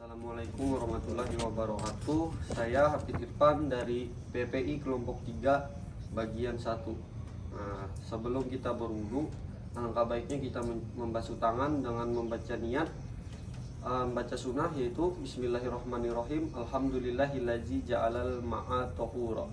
Assalamualaikum warahmatullahi wabarakatuh. Saya Hafid Irfan dari PPI kelompok 3 bagian 1. Nah, sebelum kita berwudu, alangkah baiknya kita membasuh tangan dengan membaca niat, membaca sunnah, yaitu Bismillahirrahmanirrahim. Alhamdulillahillazi ja'alal ma'a tahura.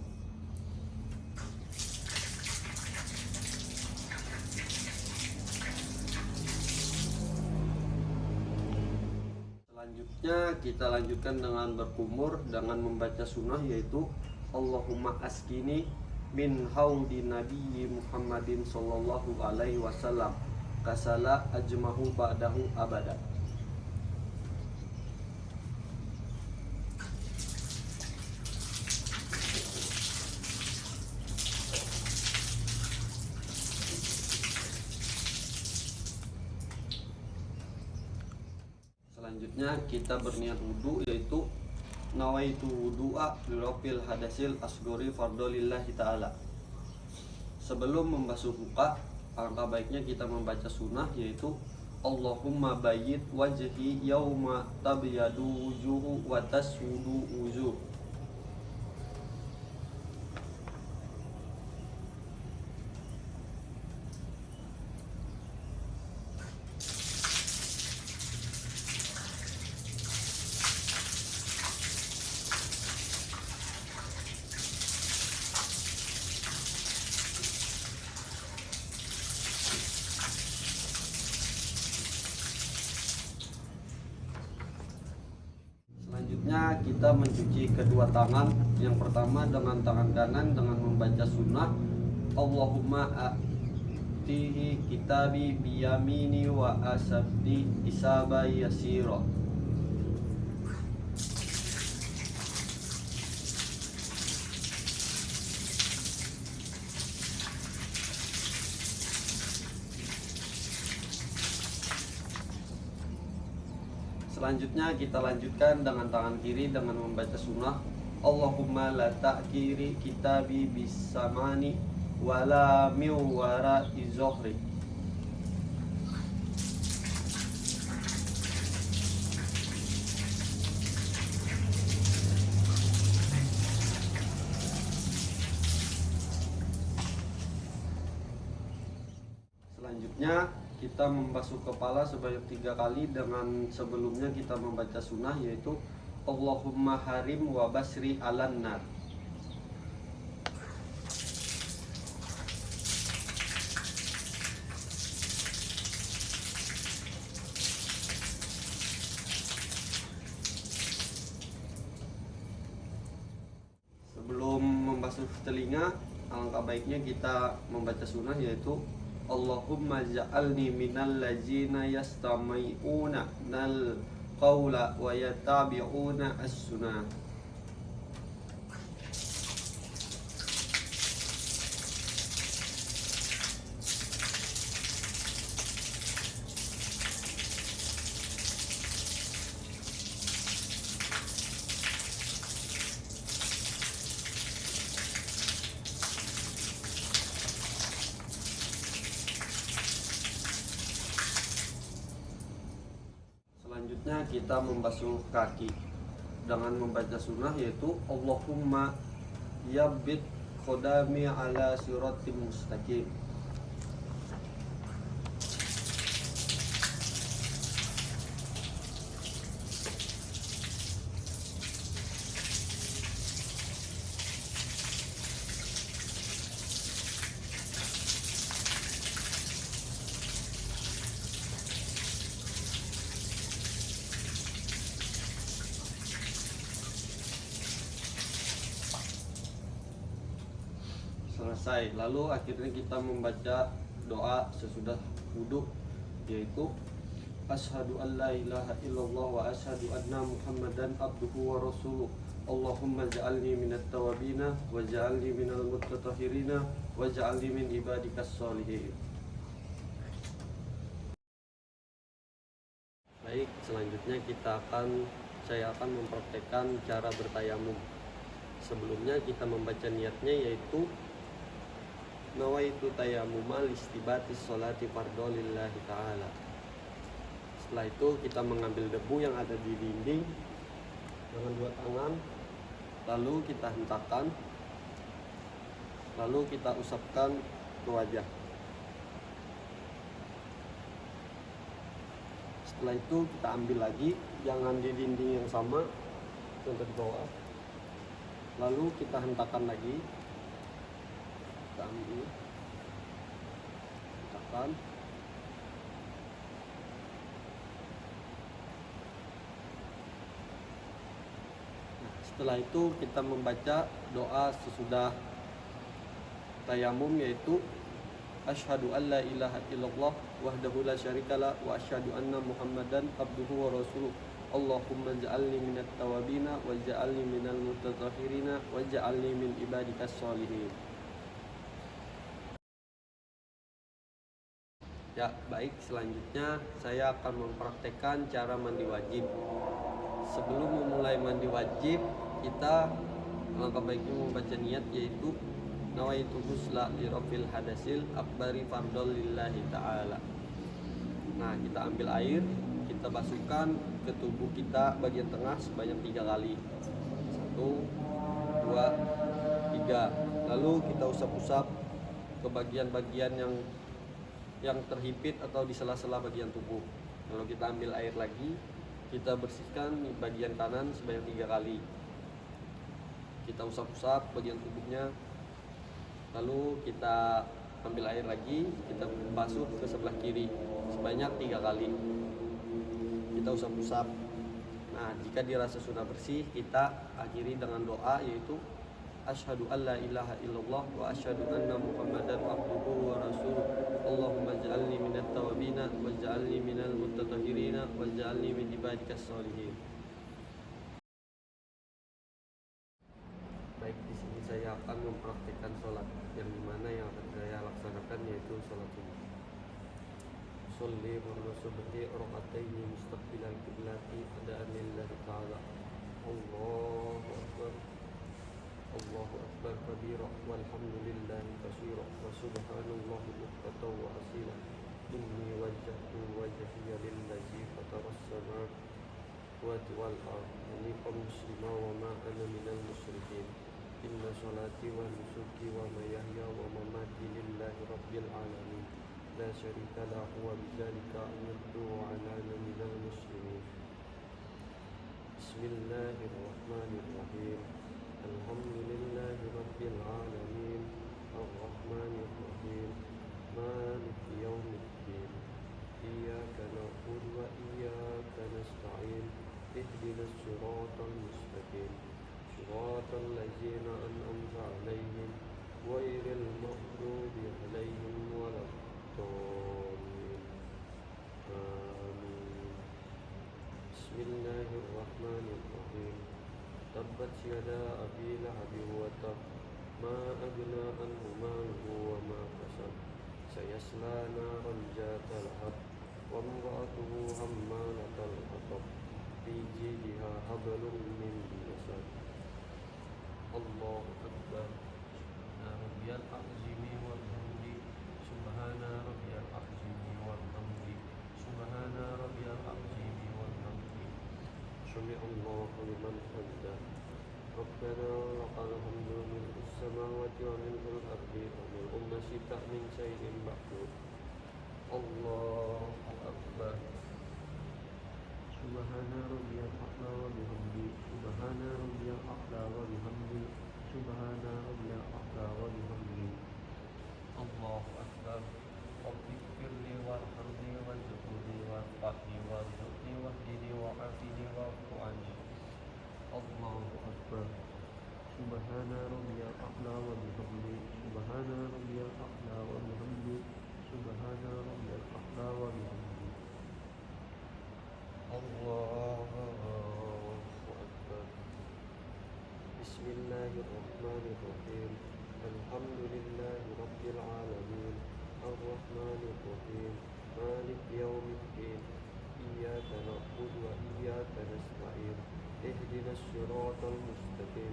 Selanjutnya kita lanjutkan dengan berkumur dengan membaca sunnah, yaitu Allahumma askini min haudi nabiyyi Muhammadin sallallahu alaihi wasallam kasala ajmahu ba'dahu abada. Selanjutnya kita berniat wudhu, yaitu nawaitu wudu'a lirafil hadasil asgori fardolillahi ta'ala. Sebelum membasuh muka, alangkah baiknya kita membaca sunnah, yaitu Allahumma bayyid wajhi yauma tabyadu wujuhu wa taswudu wujuh. Selanjutnya kita mencuci kedua tangan. Yang pertama dengan tangan kanan dengan membaca sunnah Allahumma atihi kitabi biyamini wa asabdi isaba yasira. Selanjutnya kita lanjutkan dengan tangan kiri dengan membaca sunnah Allahumma la ta'kiri kitabi bisamani wala miwara izohri. Selanjutnya kita membasuh kepala sebanyak 3 kali dengan sebelumnya kita membaca sunnah, yaitu Allahumma harim wa basri alan nar. Sebelum membasuh telinga, alangkah baiknya kita membaca sunnah, yaitu Allahumma ja'alni minal ladzina yastami'una nal qawla wa yattabi'una as-sunnah. Selanjutnya kita membasuh kaki dengan membaca sunnah, yaitu Allahumma yabbit qodami ala siratim mustaqim. Selesai, lalu akhirnya kita membaca doa sesudah wudhu, yaitu Ashadu an la ilaha illallah wa ashadu anna muhammadan abduhu wa rasuluh. Allahumma ja'alni minat tawabina wa ja'alni minal muttatahirina wa ja'alni min ibadikas sholihin. Baik, selanjutnya saya akan mempraktekkan cara bertayamum. Sebelumnya kita membaca niatnya, yaitu nawaitu tayammuma listibatis sholati fardhu lillahi ta'ala. Setelah itu kita mengambil debu yang ada di dinding dengan dua tangan, lalu kita hentakkan, lalu kita usapkan ke wajah. Setelah itu kita ambil lagi jangan di dinding yang sama yang di bawah, lalu kita hentakkan lagi, kita ambil, hentakkan. Setelah itu kita membaca doa sesudah tayamum, yaitu asyhadu an la ilaha illallah wahdahu la syarikalah wa asyhadu anna muhammadan abduhu wa rasuluh. Allahumma ja'alni minat tawabina wa ja'alni minal mutatahhirina wa ja'alni min ibadikas sholihin. Ya, baik, selanjutnya saya akan mempraktekkan cara mandi wajib. Sebelum memulai mandi wajib, kita alangkah baiknya membaca niat, yaitu nawaitu ghusla li rabbil hadasil akbari fardhol lillahi ta'ala. Nah, kita ambil air, kita basuhkan ke tubuh kita bagian tengah sebanyak 3 kali. 1, 2, 3. Lalu kita usap-usap ke bagian-bagian yang terhimpit atau di sela-sela bagian tubuh. Lalu kita ambil air lagi, kita bersihkan bagian kanan sebanyak 3 kali. Kita usap-usap bagian tubuhnya, lalu kita ambil air lagi, kita basuh ke sebelah kiri sebanyak 3 kali. Kita usap-usap. Nah, jika dirasa sudah bersih, kita akhiri dengan doa, yaitu asyhadu an la ilaha illallah wa asyhadu anna muhammadan abduhu wa rasuluh. Allahumma ja'alni minat tawabina wa ja'alni minal mutatahhirina wa ja'alni min ibadikas sholihin. Baik, di sini saya akan mempraktikkan sholat, yang dimana yang akan saya laksanakan yaitu sholat subuh. Sholli warna subhi rakaataini mustaqbilal qiblati adaan lillahi ta'ala. Allahu akbar, Allahu akbar kabira walhamdulillahi katsira wa subhanallahi bukratan wa asila. Inni wajjahtu wajhiya lillazi fataras samawati wal ardh hanifan muslima wa ma ana minal musyrikin. Inna sholati wa nusuki wa mahyaya wa mamati lillahi rabbil alamin la syarika lahu wa bidzalika amantu wa ana minal muslimin. Bismillahirrahmanirrahim. Alhamdulillahi rabbil alamin arrahmanir rahim maliki yaumiddin iyyaka na'budu wa iyyaka nasta'in ihdinas siratal mustaqim siratal ladzina an'amta 'alaihim ghairil maghdubi 'alaihim waladdallin. Amin. Bismillahirrahmanirrahim. Tabbat yada abi lahabin wa tab, ma aghna anhu maluhu wa ma kasab, sayasla naran zata lahab, wa imra'atuhu hammalatal hatab, fi jidha hablum min masad. Allahu akbar. Subhana rabbiyal azimi wal hamdi, subhana rabbiyal azimi wal hamdi, subhana rabbiyal azimi wal hamdi. Sami'allahu liman hamidah. Rabbana lakal hamdu mil'us samawati wa mil'ul ardi wa mil'u ma syi'ta min syai'in ba'du. Allahu akbar. Subhana rabbiyal a'la wa bihamdi, subhana rabbiyal a'la wa bihamdi, subhana rabbiyal a'la wa bihamdi. Allahu akbar. Rabbi firli warhamni warzuqni warfa'ni warzuqni wahdini wa'afini wa'fu anni. Allahu akbar. Subhana rabbiyal a'la wa bihamdi, subhana rabbiyal a'la wa bihamdi, subhana rabbiyal a'la wa bihamdi. Allahu akbar. Bismillahirrahmanirrahim. Alhamdulillahi rabbil alamin arrahmanir rahim maliki yaumiddin iyyaka na'budu wa iyyaka nasta'in ihdinas siratal mustaqim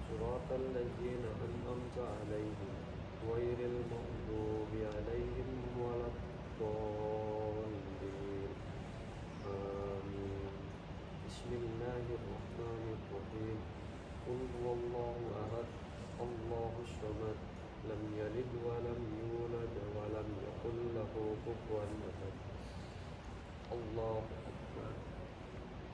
siratal ladzina an'amta 'alaihim ghairil maghdubi 'alaihim waladdallin. Bismillahirrahmanirrahim. Qul huwallahu ahad, Allahus samad, lam yalid wa lam yulad wa lam yakul lahu kufuwan ahad. Allahu akbar.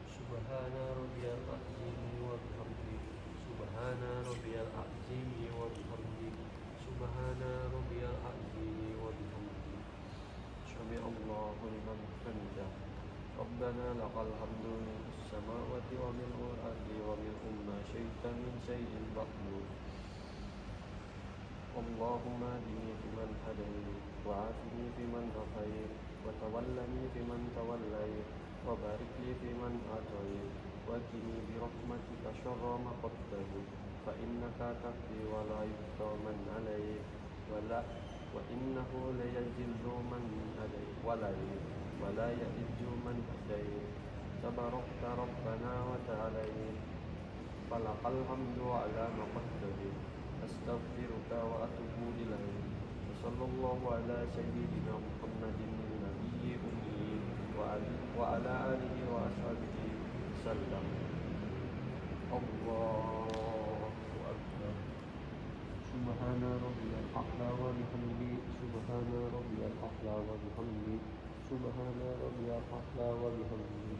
Subhana rabbiyal azim wa bihamdi. Subhana rabbiyal azim wa bihamdi. Subhana rabbiyal azim wa bihamdi. Sami Allahu liman hamidah. Rabbana lakal hamdu mil'us samawati wa mil'ul ardi wa mil'u ma syi'ta min syai'in ba'du. Allahumma hdini fiman hadayt wa 'afini fiman afayt wa tawallani fiman tawallayt wa barik li fiman atayt wa qini bi rahmatika syarra ma qaddamtu fa innaka taqdi wa la yuqda man 'alayk wa innahu la yazillu man hadayt wa la ya'izzu man hadayt tabarakta rabbana wa ta'alayt falakal hamdu ala ma qaddamtu astaghfiruka wa atubu ilaik. Sallallahu ala sayyidina Muhammadin nabiyyi ummi wa ala alihi wa ashabihi sallam. Allahu akbar. Subhana rabbiyal a'la wa bihamdi. Subhana rabbiyal a'la wa bihamdi. Subhana rabbiyal a'la wa bihamdi.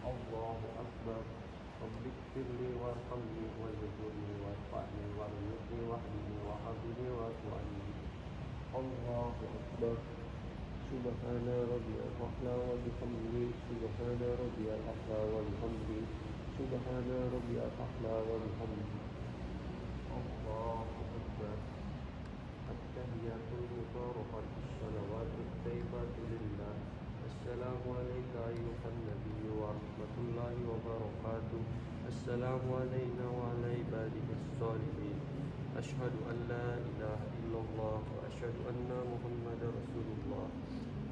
Allahu akbar. Rabbi ighfirli warhamni wazkurni warfa'ni warzuqni wahdini wahdini wa'afini. Allahu akbar. Subhana rabbiyal a'la wa bihamdi. Subhana rabbiyal a'la wa bihamdi. Subhana rabbiyal a'la wa bihamdi. Allahu akbar. At-tahiyatul mubarakatuh shalawatut thayyibatu lillah. Assalamu alayka ayyuhan nabiyyu wa rahmatullahi wa barakatuh. Assalamu alayna wa ala ibadihis shalihin. Ashhadu an la ilaha illallah wa ashhadu anna Muhammadar Rasulullah.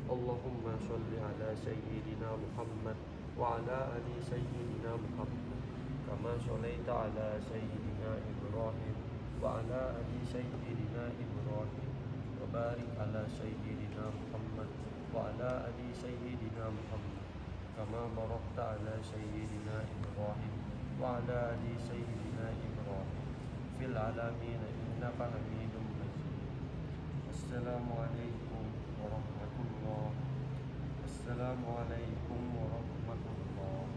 Allahumma shalli ala sayyidina Muhammad wa ala ali sayyidina Muhammad kama shallaita ala sayyidina Ibrahim wa ala ali sayyidina Ibrahim wa barik ala sayyidina Muhammad wa ala ali sayyidina Muhammad kama barakta ala sayyidina Ibrahim wa ala ali sayyidina Ibrahim fil alamin innaka Hamidum Majid. Assalamualaikum warahmatullahi. Assalamualaikum warahmatullahi.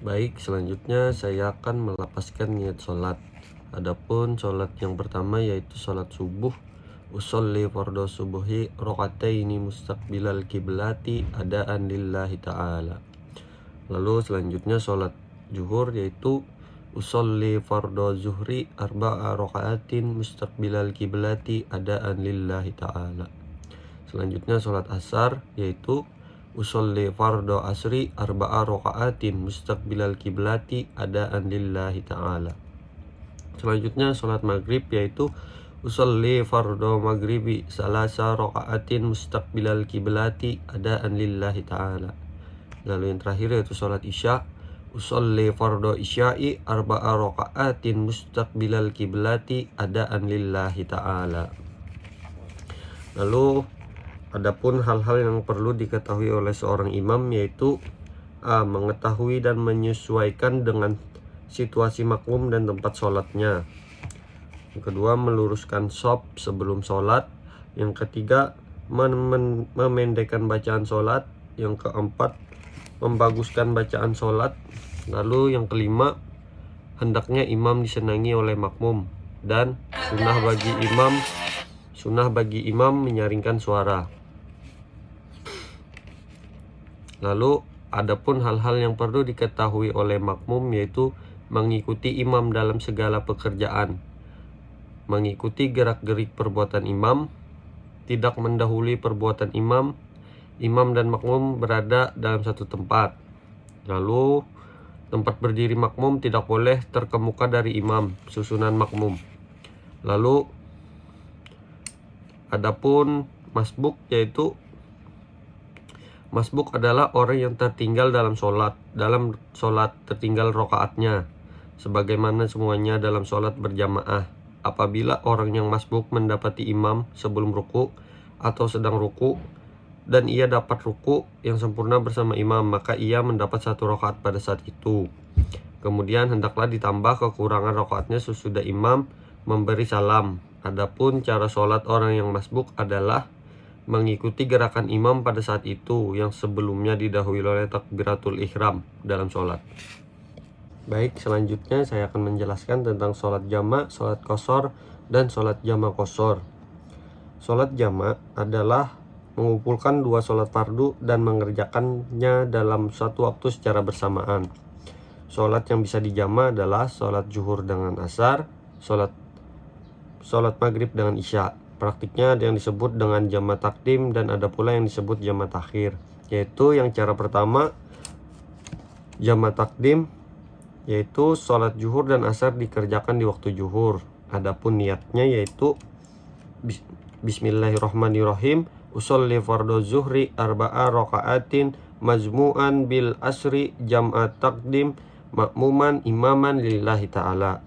Baik, selanjutnya saya akan melepaskan niat sholat. Adapun sholat yang pertama yaitu sholat subuh. Usolli fardhu subuhi rakaataini mustaqbilal kiblati adaan lillahi ta'ala. Lalu selanjutnya sholat zuhur yaitu usolli fardhu zuhri arba'a rakaatin mustaqbilal kiblati adaan lillahi ta'ala. Selanjutnya sholat asar yaitu usolli fardhu asri arba'a rakaatin mustaqbilal kiblati adaan lillahi ta'ala. Selanjutnya sholat maghrib yaitu usolli fardhu maghribi salasa rakaatin mustaqbilal kiblati adaan lillahi ta'ala. Lalu yang terakhir yaitu sholat isya usolli fardhu isya'i arba'a rakaatin mustaqbilal kiblati adaan lillahi ta'ala. Lalu adapun hal-hal yang perlu diketahui oleh seorang imam yaitu mengetahui dan menyesuaikan dengan situasi makmum dan tempat sholatnya. Yang kedua, meluruskan shaf sebelum sholat. Yang ketiga, memendekkan bacaan sholat. Yang keempat, membaguskan bacaan sholat. Lalu yang kelima, hendaknya imam disenangi oleh makmum. Dan sunnah bagi imam menyaringkan suara. Lalu adapun hal-hal yang perlu diketahui oleh makmum yaitu mengikuti imam dalam segala pekerjaan, mengikuti gerak-gerik perbuatan imam, tidak mendahului perbuatan imam, imam dan makmum berada dalam satu tempat. Lalu tempat berdiri makmum tidak boleh terkemuka dari imam, susunan makmum. Lalu adapun masbuk yaitu masbuk adalah orang yang tertinggal dalam sholat tertinggal rokaatnya, sebagaimana semuanya dalam sholat berjamaah. Apabila orang yang masbuk mendapati imam sebelum ruku atau sedang ruku, dan ia dapat ruku yang sempurna bersama imam, maka ia mendapat 1 rakaat pada saat itu. Kemudian hendaklah ditambah kekurangan rakaatnya sesudah imam memberi salam. Adapun cara sholat orang yang masbuk adalah mengikuti gerakan imam pada saat itu yang sebelumnya didahului oleh takbiratul ihram dalam sholat. Baik, selanjutnya saya akan menjelaskan tentang sholat jamak, sholat qashar, dan sholat jamak qashar. Sholat jamak adalah mengumpulkan 2 sholat fardu dan mengerjakannya dalam satu waktu secara bersamaan. Sholat yang bisa dijamak adalah sholat zuhur dengan asar, sholat maghrib dengan isya. Praktiknya ada yang disebut dengan jamak takdim dan ada pula yang disebut jamak takhir. Yaitu yang cara pertama, jamak takdim, yaitu sholat zuhur dan asar dikerjakan di waktu zuhur. Adapun niatnya yaitu Bismillahirrahmanirrahim, usolli fardhu zuhri arba'a raka'atin majmu'an bil asri jam'at takdim makmuman imaman lillahi ta'ala.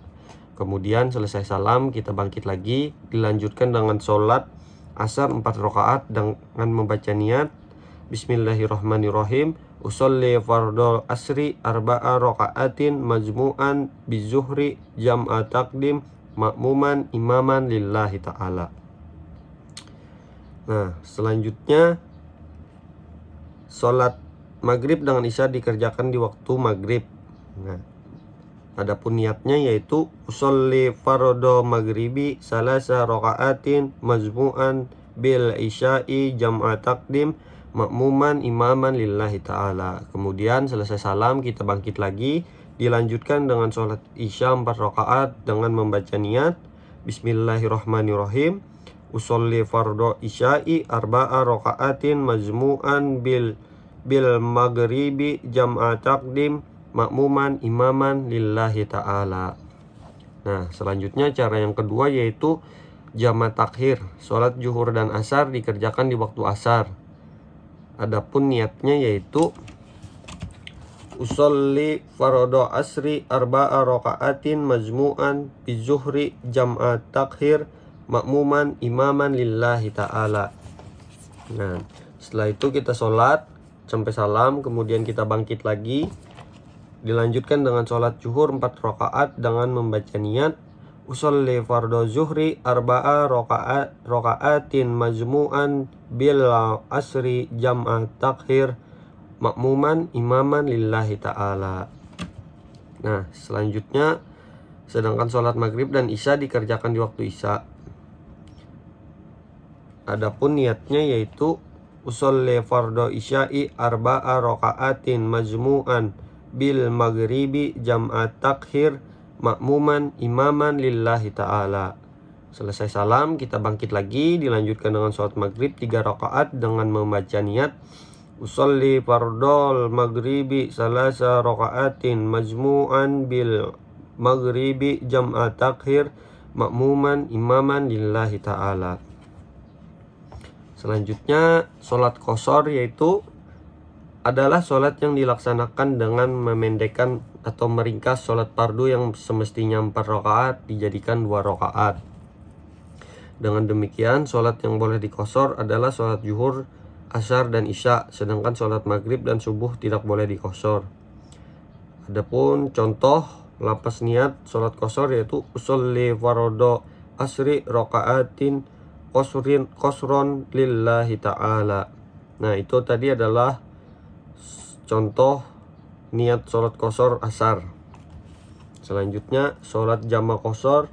Kemudian selesai salam kita bangkit lagi, dilanjutkan dengan sholat asar 4 rakaat dengan membaca niat Bismillahirrahmanirrahim, usolli fardhu asri arba'a raka'atin majmu'an bizuhri jam'at takdim makmuman imaman lillahi ta'ala. Nah, selanjutnya sholat maghrib dengan isya dikerjakan di waktu maghrib. Nah, adapun niatnya yaitu usolli fardhu maghribi salasa raka'atin majmu'an bil isya'i jam'a takdim makmuman imaman lillahi ta'ala. Kemudian selesai salam kita bangkit lagi, dilanjutkan dengan sholat isya 4 rakaat dengan membaca niat Bismillahirrahmanirrahim, usolli fardhu isya'i arba'a raka'atin majmu'an bil maghribi jam'a takdim makmuman imaman lillahi ta'ala. Nah, selanjutnya cara yang kedua yaitu jamak takhir. Sholat zuhur dan asar dikerjakan di waktu asar. Adapun niatnya yaitu usolli fardhu asri arba'a raka'atin majmu'an bizuhri jam'a takhir makmuman imaman lillahi ta'ala. Nah, setelah itu kita sholat sampai salam, kemudian kita bangkit lagi, dilanjutkan dengan sholat zuhur 4 rakaat dengan membaca niat usolli fardhu zuhri arba'a raka'atin majmu'an bil asri jam'a takhir makmuman imaman lillahi ta'ala. Nah, selanjutnya sedangkan sholat maghrib dan isya dikerjakan di waktu isya. Adapun niatnya yaitu usolli fardhu isya'i arba'a raka'atin majmu'an bil maghribi jam'a takhir makmuman imaman lillahi ta'ala. Selesai salam kita bangkit lagi, dilanjutkan dengan sholat maghrib 3 rakaat dengan membaca niat usolli fardhul maghribi salasa raka'atin majmu'an bil maghribi jam'a takhir makmuman imaman lillahi ta'ala. Selanjutnya sholat qashar yaitu adalah sholat yang dilaksanakan dengan memendekkan atau meringkas sholat fardu yang semestinya 4 rakaat dijadikan 2 rakaat. Dengan demikian sholat yang boleh diqashar adalah sholat zuhur, asar, dan isya, sedangkan sholat maghrib dan subuh tidak boleh diqashar. Adapun contoh lapas niat sholat qashar yaitu usolli fardhu asri raka'atin qashron lillahi ta'ala. Nah, itu tadi adalah contoh niat sholat qashar asar. Selanjutnya sholat jamak qashar.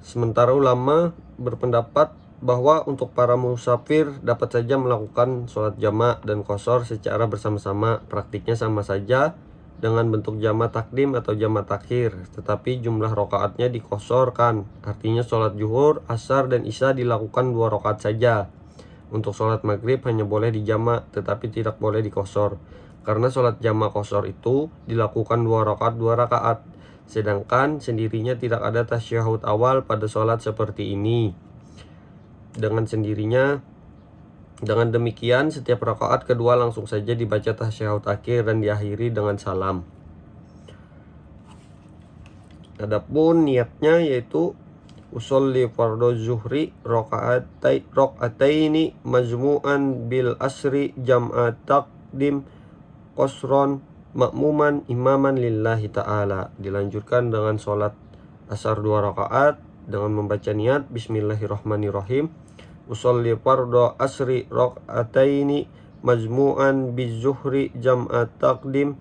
Sementara ulama berpendapat bahwa untuk para musafir dapat saja melakukan sholat jamak dan qashar secara bersama-sama. Praktiknya sama saja dengan bentuk jamak takdim atau jamak takhir, tetapi jumlah rakaatnya diqasharkan. Artinya sholat zuhur, asar, dan isya dilakukan 2 rakaat saja. Untuk sholat maghrib hanya boleh dijamak tetapi tidak boleh diqashar. Karena sholat jamak qashar itu dilakukan 2 rakaat, sedangkan sendirinya tidak ada tasyahud awal pada sholat seperti ini. Dengan demikian setiap rakaat kedua langsung saja dibaca tasyahud akhir dan diakhiri dengan salam. Adapun niatnya yaitu usolli fardhu zuhri rakaataini majmu'an bil asri jam'a taqdim qasron makmuman imaman lillahi ta'ala. Dilanjutkan dengan sholat asar 2 rakaat dengan membaca niat bismillahirrahmanirrahim. Usolli fardhu asri rakaataini majmu'an biz zuhri jam'a taqdim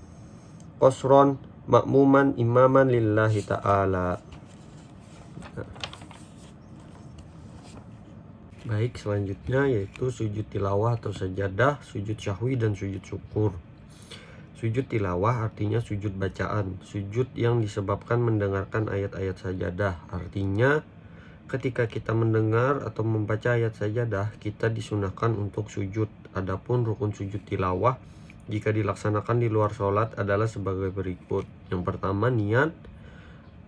qasron makmuman imaman lillahi ta'ala. Baik, selanjutnya yaitu sujud tilawah atau sajadah, sujud syahwi dan sujud syukur. Sujud tilawah artinya sujud bacaan, sujud yang disebabkan mendengarkan ayat-ayat sajadah. Artinya ketika kita mendengar atau membaca ayat sajadah, kita disunahkan untuk sujud. Adapun rukun sujud tilawah jika dilaksanakan di luar sholat adalah sebagai berikut. Yang pertama niat,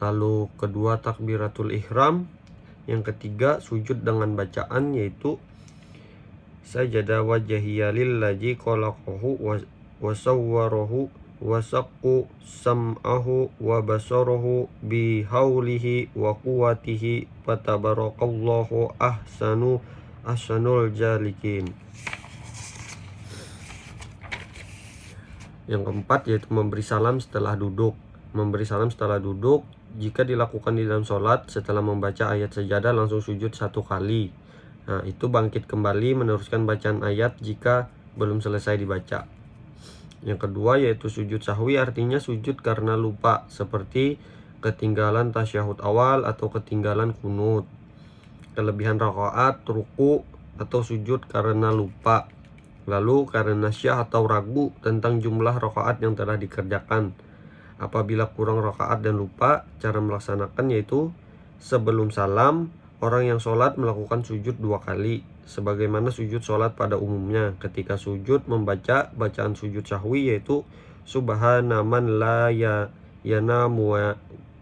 lalu kedua takbiratul ihram, yang ketiga sujud dengan bacaan yaitu sajada wajhiya lillazi khalaqahu wa sawwarahu wa saqqu sam'ahu wa basarahu bi haulihi wa quwwatihi fatabarakallahu ahsanul jalikin. Yang keempat yaitu memberi salam setelah duduk. Memberi salam setelah duduk jika dilakukan di dalam sholat setelah membaca ayat sajadah langsung sujud 1 kali. Nah, itu bangkit kembali meneruskan bacaan ayat jika belum selesai dibaca. Yang kedua yaitu sujud sahwi, artinya sujud karena lupa, seperti ketinggalan tasyahud awal atau ketinggalan kunut, kelebihan rakaat, ruku, atau sujud karena lupa. Lalu karena syah atau ragu tentang jumlah rakaat yang telah dikerjakan. Apabila kurang rakaat dan lupa, cara melaksanakan yaitu sebelum salam, orang yang sholat melakukan sujud 2 kali, sebagaimana sujud sholat pada umumnya. Ketika sujud membaca bacaan sujud sahwi yaitu subhana man la yanamu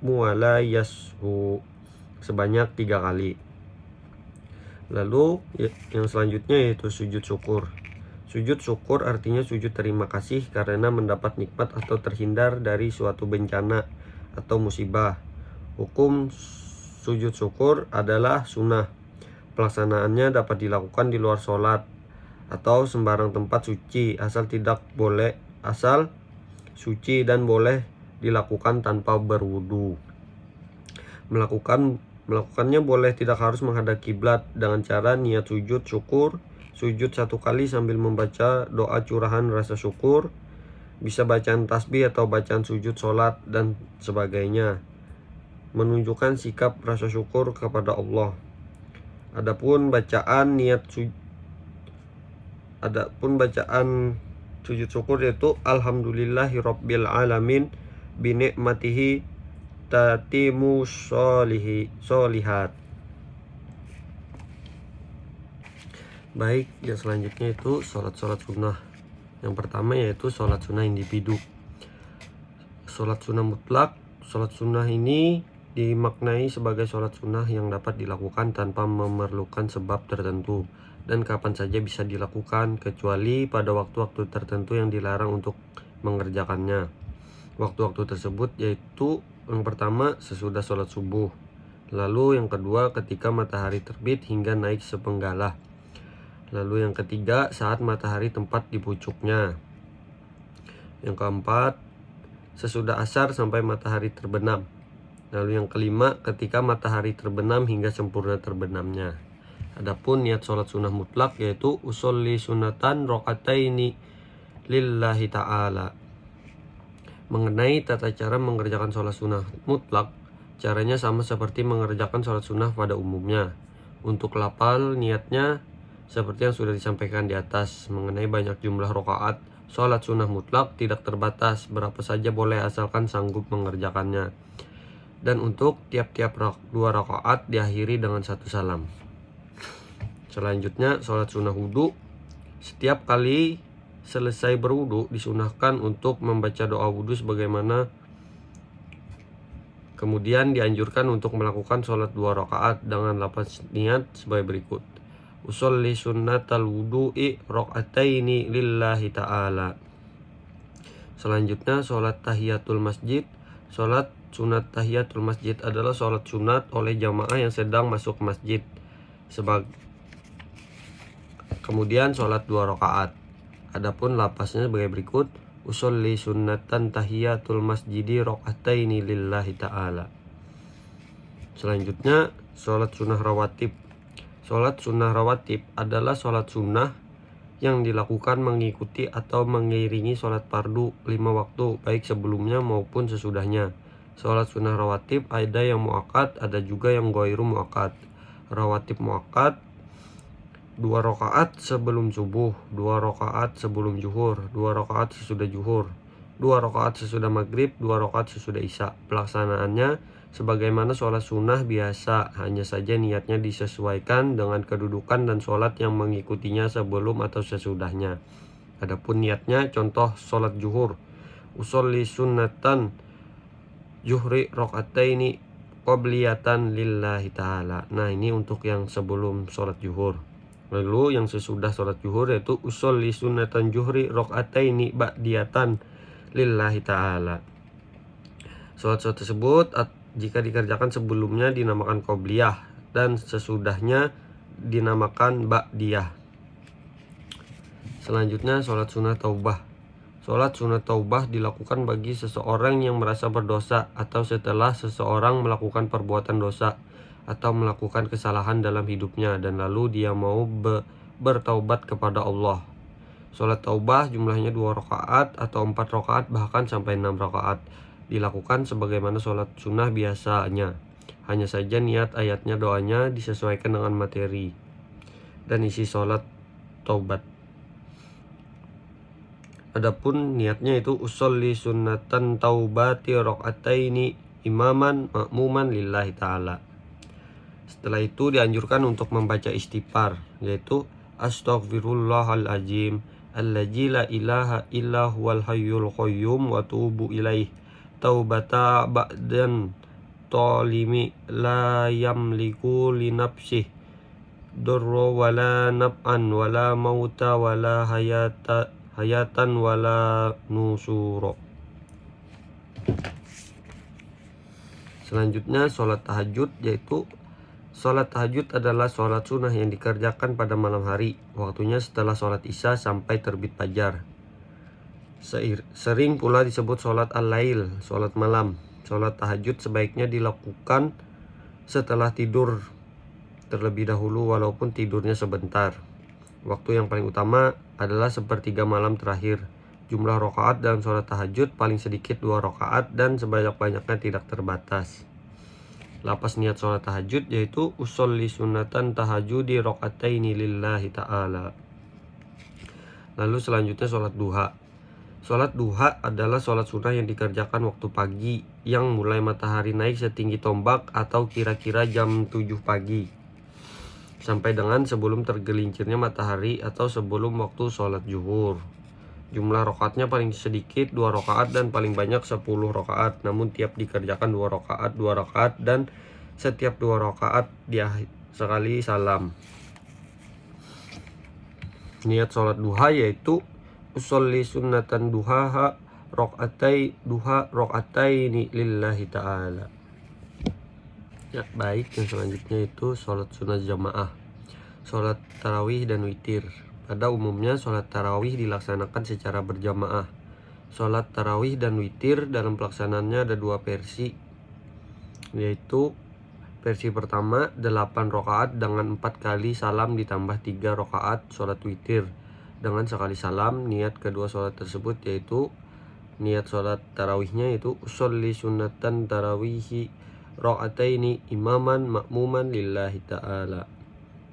wa la yashu sebanyak 3 kali. Lalu yang selanjutnya yaitu sujud syukur. Sujud syukur artinya sujud terima kasih karena mendapat nikmat atau terhindar dari suatu bencana atau musibah. Hukum sujud syukur adalah sunnah. Pelaksanaannya dapat dilakukan di luar sholat atau sembarang tempat suci asal suci dan boleh dilakukan tanpa berwudu. Melakukannya boleh tidak harus menghadap kiblat dengan cara niat sujud syukur, sujud 1 kali sambil membaca doa curahan rasa syukur, bisa bacaan tasbih atau bacaan sujud sholat dan sebagainya, menunjukkan sikap rasa syukur kepada Allah. Adapun bacaan sujud syukur yaitu alhamdulillahirabbil alamin bi ni'matihi tatimu sholihat. Baik, yang selanjutnya itu sholat sunnah. Yang pertama yaitu sholat sunnah individu. Sholat sunnah mutlak. Sholat sunnah ini dimaknai sebagai sholat sunnah yang dapat dilakukan tanpa memerlukan sebab tertentu dan kapan saja bisa dilakukan, kecuali pada waktu-waktu tertentu yang dilarang untuk mengerjakannya. Waktu-waktu tersebut yaitu yang pertama sesudah sholat subuh, lalu yang kedua ketika matahari terbit hingga naik sepenggalah, lalu yang ketiga saat matahari tepat di pucuknya, yang keempat sesudah asar sampai matahari terbenam, lalu yang kelima ketika matahari terbenam hingga sempurna terbenamnya. Adapun niat sholat sunnah mutlak yaitu usolli sunatan rakaataini lillahi ta'ala. Mengenai tata cara mengerjakan sholat sunnah mutlak, caranya sama seperti mengerjakan sholat sunnah pada umumnya. Untuk lafal niatnya seperti yang sudah disampaikan di atas. Mengenai banyak jumlah rakaat, sholat sunnah mutlak tidak terbatas, berapa saja boleh asalkan sanggup mengerjakannya. Dan untuk tiap-tiap 2 rakaat diakhiri dengan 1 salam. Selanjutnya sholat sunnah wudu. Setiap kali selesai berwudu disunahkan untuk membaca doa wudu sebagaimana. Kemudian dianjurkan untuk melakukan sholat 2 rakaat dengan lafaz niat sebagai berikut: usolli sunnatal wudu'i rakaataini lillahi ta'ala. Selanjutnya sholat tahiyatul masjid. Sholat sunat tahiyatul masjid adalah sholat sunat oleh jamaah yang sedang masuk masjid. Kemudian sholat 2 rakaat. Adapun lapasnya sebagai berikut: usolli sunnatan tahiyatul masjidi rakaataini lillahi ta'ala. Selanjutnya sholat sunnah rawatib. Sholat sunnah rawatib adalah sholat sunnah yang dilakukan mengikuti atau mengiringi sholat fardu 5 waktu, baik sebelumnya maupun sesudahnya. Sholat sunnah rawatib ada yang muakkad, ada juga yang ghairu muakkad. Rawatib muakkad 2 rakaat sebelum subuh, 2 rakaat sebelum zuhur, 2 rakaat sesudah zuhur, 2 rakaat sesudah maghrib, 2 rakaat sesudah isya. Pelaksanaannya sebagaimana sholat sunnah biasa, hanya saja niatnya disesuaikan dengan kedudukan dan sholat yang mengikutinya sebelum atau sesudahnya. Adapun niatnya, contoh sholat zuhur: usolli sunnatan zuhri rakaataini qabliyatan lillahi ta'ala. Nah, ini untuk yang sebelum sholat zuhur. Lalu yang sesudah sholat zuhur yaitu usolli sunnatan zuhri rakaataini ba'diyatan lillahi ta'ala. Sholat tersebut jika dikerjakan sebelumnya dinamakan qobliyah dan sesudahnya dinamakan ba'diyah. Selanjutnya sholat sunnah taubah. Sholat sunnah taubah dilakukan bagi seseorang yang merasa berdosa atau setelah seseorang melakukan perbuatan dosa atau melakukan kesalahan dalam hidupnya dan lalu dia mau bertaubat kepada Allah. Sholat taubah jumlahnya 2 rakaat atau 4 rakaat bahkan sampai 6 rakaat. Dilakukan sebagaimana sholat sunnah biasanya. Hanya saja niat ayatnya doanya disesuaikan dengan materi dan isi sholat taubat. Adapun niatnya itu usolli sunnatan taubati rakaataini imaman ma'muman lillahi ta'ala. Setelah itu dianjurkan untuk membaca istighfar, yaitu astaghfirullahaladzim alladzi la ilaha illa huwal hayyul qayyum wa tubu ilaih taubata ba'dan tolimi la yamliku li nafsih durra wala naf'an wala mauta wala hayatan wala nusuro. Selanjutnya sholat tahajud, yaitu sholat tahajud adalah sholat sunnah yang dikerjakan pada malam hari. Waktunya setelah sholat isya sampai terbit fajar. Sering pula disebut sholat al-lail, sholat malam. Sholat tahajud sebaiknya dilakukan setelah tidur terlebih dahulu walaupun tidurnya sebentar. Waktu yang paling utama adalah sepertiga malam terakhir. Jumlah rakaat dalam sholat tahajud paling sedikit 2 rakaat dan sebanyak-banyaknya tidak terbatas. Lapas niat sholat tahajud yaitu usolli sunnatan tahajudi rakaataini lillahi ta'ala. Lalu selanjutnya sholat duha. Sholat duha adalah sholat sunnah yang dikerjakan waktu pagi yang mulai matahari naik setinggi tombak atau kira-kira jam 7 pagi sampai dengan sebelum tergelincirnya matahari atau sebelum waktu sholat zuhur. Jumlah rakaatnya paling sedikit 2 rakaat dan paling banyak 10 rakaat. Namun tiap dikerjakan 2 rakaat dan setiap 2 rakaat dia sekali salam. Niat sholat duha yaitu usolli sunnatan duha rakaataini lillahi ta'ala. Ya, baik, yang selanjutnya itu sholat sunnah jamaah. Sholat tarawih dan witir. Pada umumnya sholat tarawih dilaksanakan secara berjamaah. Sholat tarawih dan witir dalam pelaksanaannya ada 2 versi, yaitu versi pertama 8 rakaat dengan 4 kali salam ditambah 3 rakaat sholat witir dengan sekali salam. Niat kedua sholat tersebut yaitu niat sholat tarawihnya yaitu usolli sunnatan tarawihi rakaataini imaman ma'muman lillahi ta'ala.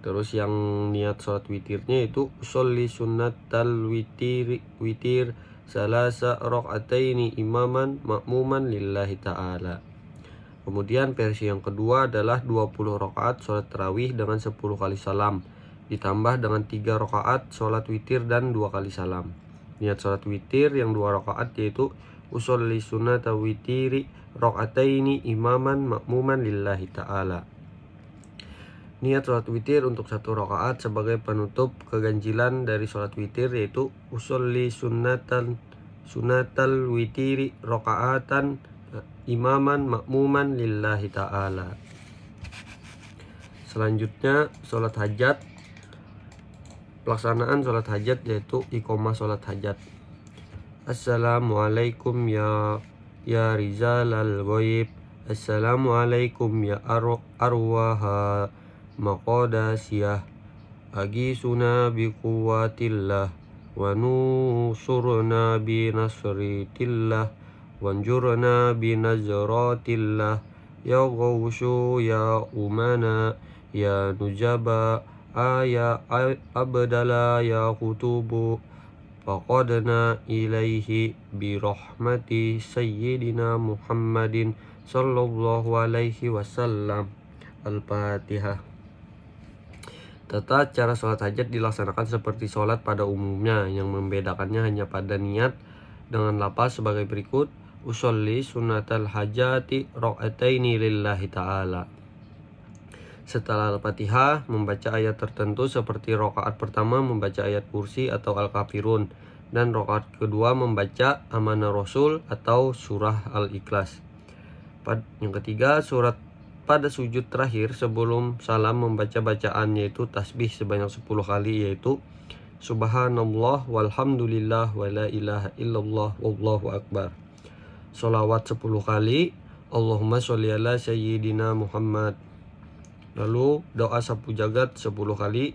Terus yang niat sholat witirnya itu usolli sunnatal witir salasa rakaataini imaman ma'muman lillahi ta'ala. Kemudian versi yang kedua adalah 20 rakaat sholat tarawih dengan 10 kali salam ditambah dengan 3 rakaat sholat witir dan 2 kali salam. Niat sholat witir yang 2 rakaat yaitu usolli sunnata witiri rakaataini imaman ma'muman lillahi ta'ala. Niat sholat witir untuk 1 rakaat sebagai penutup keganjilan dari sholat witir yaitu usolli sunnatal witiri rakaatan imaman makmuman lillahi ta'ala. Selanjutnya sholat hajat. Pelaksanaan sholat hajat yaitu iqamah sholat hajat. Assalamualaikum ya rizalal ghaib. Assalamualaikum ya arwaha maqadasiyah. Agisuna biquwatillah wa nusurna binasritillah wanjurna binazratillah ya ghawshu ya umana ya nujaba ya abdala ya kutubu faqadna ilaihi birahmati sayyidina Muhammadin sallallahu alaihi wasallam. Al-Fatihah. Tata cara sholat hajat dilaksanakan seperti sholat pada umumnya, yang membedakannya hanya pada niat dengan lafaz sebagai berikut: usolli sunnatal hajati rakaataini lillahi ta'ala. Setelah Al-Fatihah, membaca ayat tertentu seperti rakaat pertama membaca ayat kursi atau Al-Kafirun, dan rakaat kedua membaca Amanah Rasul atau surah Al-Ikhlas. Yang ketiga, surat pada sujud terakhir sebelum salam membaca bacaan yaitu tasbih sebanyak 10 kali, yaitu subhanallah walhamdulillah wa la ilaha illallah wallahu akbar. Sholawat 10 kali, Allahumma sholli ala sayyidina Muhammad. Lalu doa sapu jagat 10 kali,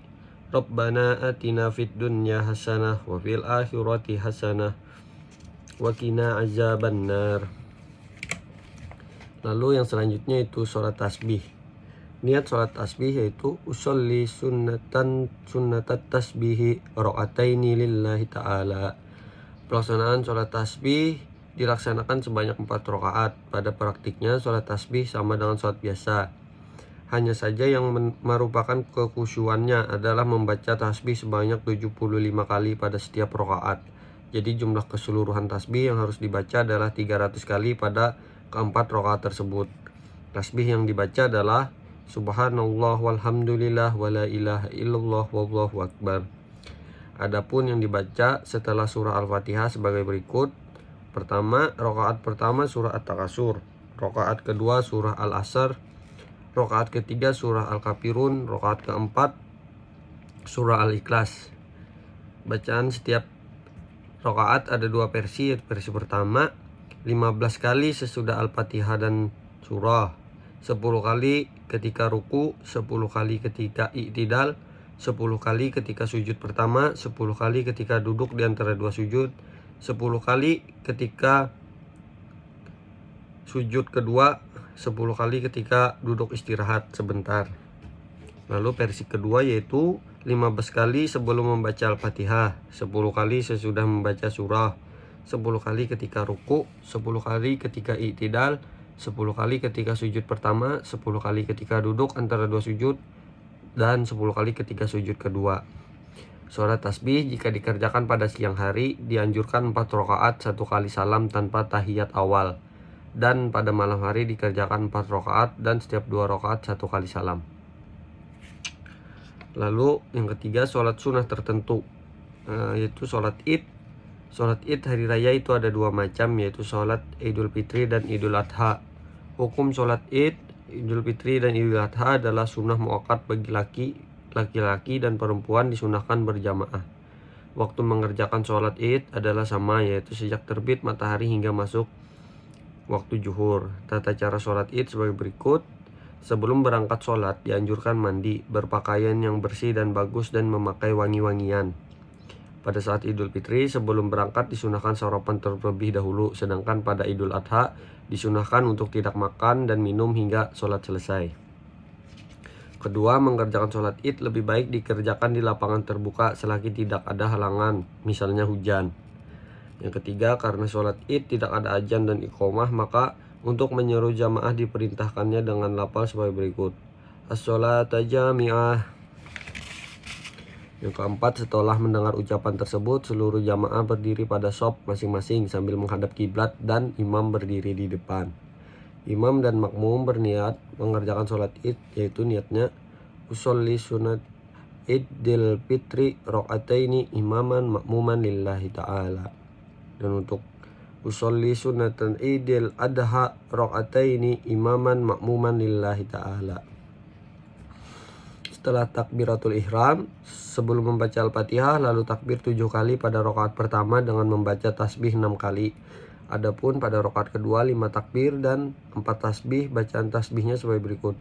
Rabbana atina fid dunya hasanah wa fil akhirati hasanah wa qina azabannar. Lalu yang selanjutnya itu sholat tasbih. Niat sholat tasbih yaitu usolli sunnatat tasbihi rakaataini lillahi ta'ala. Pelaksanaan sholat tasbih dilaksanakan sebanyak 4 rakaat. Pada praktiknya sholat tasbih sama dengan sholat biasa. Hanya saja yang merupakan kekhusyuannya adalah membaca tasbih sebanyak 75 kali pada setiap rakaat. Jadi jumlah keseluruhan tasbih yang harus dibaca adalah 300 kali pada keempat rakaat tersebut. Tasbih yang dibaca adalah subhanallah walhamdulillah wa la ilaha illallah wallahu akbar. Adapun yang dibaca setelah surah Al-Fatihah sebagai berikut: pertama, rakaat pertama surah At-Takasur, rakaat kedua surah Al-Asr, rakaat ketiga surah Al-Kafirun, rakaat keempat surah Al-Ikhlas. Bacaan setiap rakaat ada 2 versi. Versi pertama 15 kali sesudah Al-Fatihah dan surah, 10 kali ketika ruku, 10 kali ketika i'tidal, 10 kali ketika sujud pertama, 10 kali ketika duduk di antara 2 sujud, 10 kali ketika sujud kedua, 10 kali ketika duduk istirahat sebentar. Lalu versi kedua yaitu 15 kali sebelum membaca Al-Fatihah, 10 kali sesudah membaca surah, 10 kali ketika ruku, 10 kali ketika i'tidal, 10 kali ketika sujud pertama, 10 kali ketika duduk antara 2 sujud, dan 10 kali ketika sujud kedua. Sholat tasbih jika dikerjakan pada siang hari dianjurkan 4 rakaat 1 kali salam tanpa tahiyat awal, dan pada malam hari dikerjakan 4 rakaat dan setiap 2 rakaat 1 kali salam. Lalu yang ketiga, sholat sunnah tertentu, yaitu sholat id. Sholat id hari raya itu ada 2 macam, yaitu sholat Idul Fitri dan Idul Adha. Hukum sholat id, Idul Fitri dan Idul Adha adalah sunnah muakkad bagi laki-laki dan perempuan disunahkan berjamaah. Waktu mengerjakan sholat id adalah sama, yaitu sejak terbit matahari hingga masuk waktu zuhur. Tata cara sholat id sebagai berikut: sebelum berangkat sholat dianjurkan mandi, berpakaian yang bersih dan bagus, dan memakai wangi-wangian. Pada saat Idul Fitri sebelum berangkat disunahkan sarapan terlebih dahulu, sedangkan pada Idul Adha disunahkan untuk tidak makan dan minum hingga sholat selesai. Kedua, mengerjakan sholat id lebih baik dikerjakan di lapangan terbuka selagi tidak ada halangan, misalnya hujan. Yang ketiga, karena sholat id tidak ada adzan dan iqamah, maka untuk menyeru jamaah diperintahkannya dengan lafaz sebagai berikut: as-sholata jami'ah. Yang keempat, setelah mendengar ucapan tersebut, seluruh jamaah berdiri pada shaf masing-masing sambil menghadap kiblat dan imam berdiri di depan. Imam dan makmum berniat mengerjakan sholat id, yaitu niatnya usolli sunat idil fitri rakaataini imaman makmuman lillahi ta'ala. Dan untuk usolli sunnatan idil adha rakaataini imaman makmuman lillahi ta'ala. Setelah takbiratul ihram, sebelum membaca Al-Fatihah, lalu takbir 7 kali pada rakaat pertama dengan membaca tasbih 6 kali. Adapun pada rakaat kedua 5 takbir dan 4 tasbih. Bacaan tasbihnya sebagai berikut: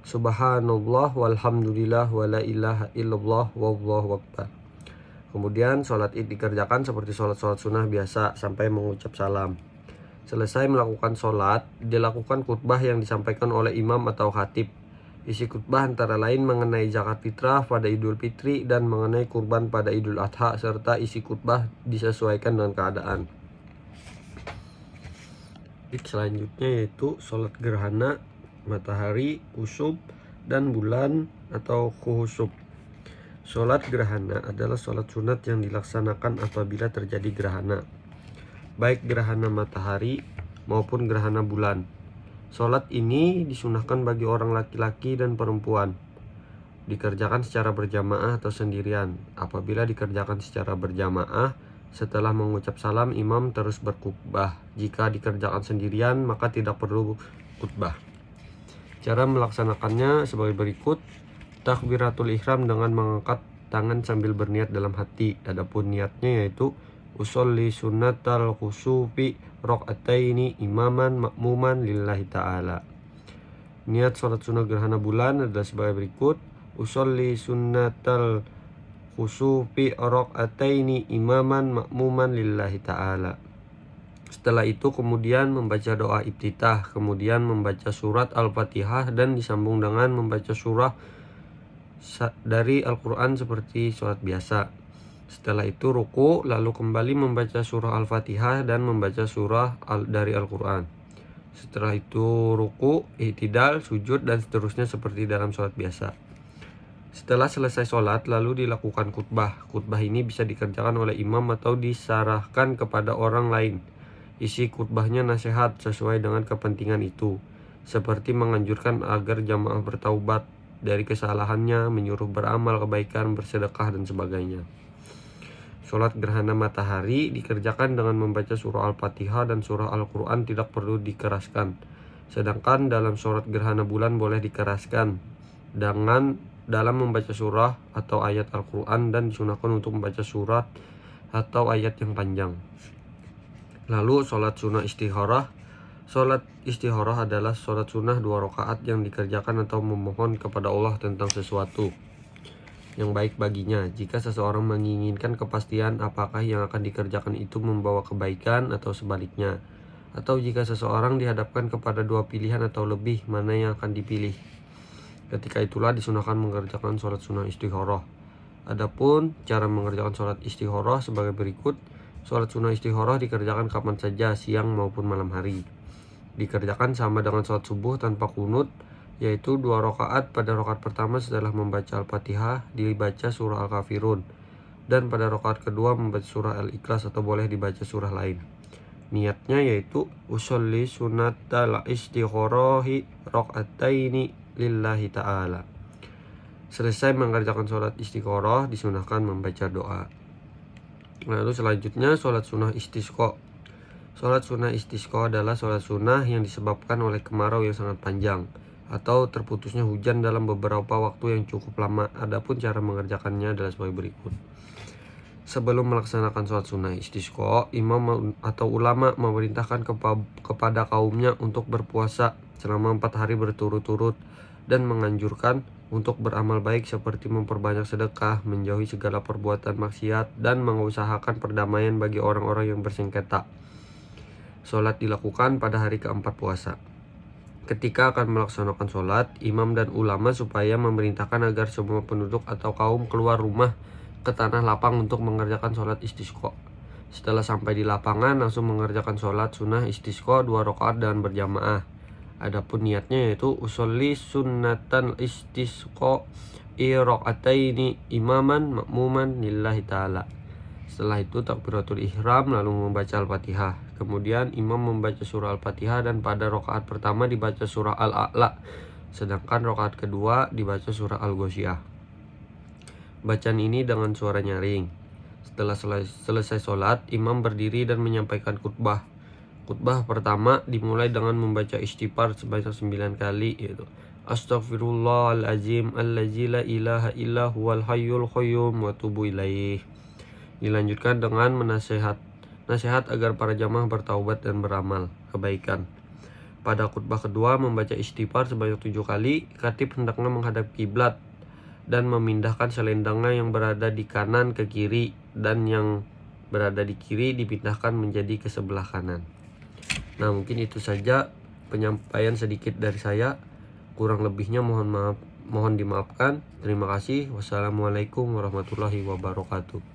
Subhanallah walhamdulillah wa la ilaha illallah wallahu akbar. Kemudian sholat id dikerjakan seperti sholat sunnah biasa sampai mengucap salam. Selesai melakukan sholat, dilakukan khutbah yang disampaikan oleh imam atau khatib. Isi khutbah antara lain mengenai zakat fitrah pada Idul Fitri dan mengenai kurban pada Idul Adha, serta isi khutbah disesuaikan dengan keadaan. Selanjutnya yaitu sholat gerhana matahari, kusuf, dan bulan atau khuhusuf. Sholat gerhana adalah sholat sunat yang dilaksanakan apabila terjadi gerhana, baik gerhana matahari maupun gerhana bulan. Sholat ini disunahkan bagi orang laki-laki dan perempuan. Dikerjakan secara berjamaah atau sendirian. Apabila dikerjakan secara berjamaah, setelah mengucap salam, imam terus berkhutbah. Jika dikerjakan sendirian, maka tidak perlu khutbah. Cara melaksanakannya sebagai berikut: takbiratul ihram dengan mengangkat tangan sambil berniat dalam hati. Adapun niatnya yaitu usolli sunnatal khusufi rakaataini imaman makmuman lillahi ta'ala. Niat sholat sunnah gerhana bulan adalah sebagai berikut: usolli sunnatal khusufi rakaataini imaman makmuman lillahi ta'ala. Setelah itu kemudian membaca doa iftitah, kemudian membaca surat Al-Fatihah dan disambung dengan membaca surah dari Al-Quran seperti sholat biasa. Setelah itu ruku, lalu kembali membaca surah Al-Fatihah dan membaca surah dari Al-Quran. Setelah itu ruku, i'tidal, sujud, dan seterusnya seperti dalam sholat biasa. Setelah selesai sholat, lalu dilakukan khutbah. Khutbah ini bisa dikerjakan oleh imam atau disarahkan kepada orang lain. Isi khutbahnya nasihat sesuai dengan kepentingan itu, seperti menganjurkan agar jamaah bertaubat dari kesalahannya, menyuruh beramal kebaikan, bersedekah, dan sebagainya. Sholat gerhana matahari dikerjakan dengan membaca surah Al-Fatihah dan surah Al-Quran tidak perlu dikeraskan. Sedangkan dalam sholat gerhana bulan boleh dikeraskan dengan dalam membaca surah atau ayat Al-Quran, dan disunahkan untuk membaca surat atau ayat yang panjang. Lalu sholat sunnah istikharah. Sholat istikharah adalah sholat sunnah 2 rakaat yang dikerjakan atau memohon kepada Allah tentang sesuatu yang baik baginya. Jika seseorang menginginkan kepastian apakah yang akan dikerjakan itu membawa kebaikan atau sebaliknya, atau jika seseorang dihadapkan kepada 2 pilihan atau lebih, mana yang akan dipilih. Ketika itulah disunahkan mengerjakan sholat sunnah istikharah. Adapun cara mengerjakan sholat istikharah sebagai berikut: sholat sunnah istikharah dikerjakan kapan saja, siang maupun malam hari. Dikerjakan sama dengan sholat subuh tanpa kunut, yaitu 2 rakaat. Pada rakaat pertama setelah membaca Al-Fatihah dibaca surah Al-Kafirun, dan pada rakaat kedua membaca surah Al-Ikhlas atau boleh dibaca surah lain. Niatnya yaitu usolli sunnatal istighorohi rakaataini lillahi ta'ala. Selesai mengerjakan sholat istikharah, disunahkan membaca doa. Lalu selanjutnya sholat sunnah istisqa. Sholat sunnah istisqa adalah sholat sunnah yang disebabkan oleh kemarau yang sangat panjang atau terputusnya hujan dalam beberapa waktu yang cukup lama. Adapun cara mengerjakannya adalah sebagai berikut: sebelum melaksanakan sholat sunnah istisqa, imam atau ulama memerintahkan kepada kaumnya untuk berpuasa selama 4 hari berturut-turut dan menganjurkan untuk beramal baik seperti memperbanyak sedekah, menjauhi segala perbuatan maksiat, dan mengusahakan perdamaian bagi orang-orang yang bersengketa. Sholat dilakukan pada hari keempat puasa. Ketika akan melaksanakan sholat, imam dan ulama supaya memerintahkan agar semua penduduk atau kaum keluar rumah ke tanah lapang untuk mengerjakan sholat istisqa. Setelah sampai di lapangan, langsung mengerjakan sholat sunnah istisqa 2 rakaat dan berjamaah. Adapun niatnya yaitu usolli sunnatan istisqa rakaataini imaman makmuman lillahi ta'ala. Setelah itu takbiratul ihram, lalu membaca Al-Fatihah. Kemudian imam membaca surah Al-Fatihah dan pada rakaat pertama dibaca surah Al-A'la, sedangkan rakaat kedua dibaca surah Al-Ghasyiyah. Bacaan ini dengan suara nyaring. Setelah selesai sholat, imam berdiri dan menyampaikan khutbah. khutbah pertama dimulai dengan membaca istighfar sebanyak 9 kali, yaitu Astaghfirullahalazim allazi la ilaha illa huwal hayyul qayyum wa tubu ilaih. Dilanjutkan dengan nasihat agar para jamaah bertaubat dan beramal kebaikan. Pada khutbah kedua membaca istighfar sebanyak 7 kali. Khatib hendaknya menghadap kiblat dan memindahkan selendangnya yang berada di kanan ke kiri, dan yang berada di kiri dipindahkan menjadi ke sebelah kanan. Nah, mungkin itu saja penyampaian sedikit dari saya. Kurang lebihnya mohon dimaafkan. Terima kasih. Wassalamualaikum warahmatullahi wabarakatuh.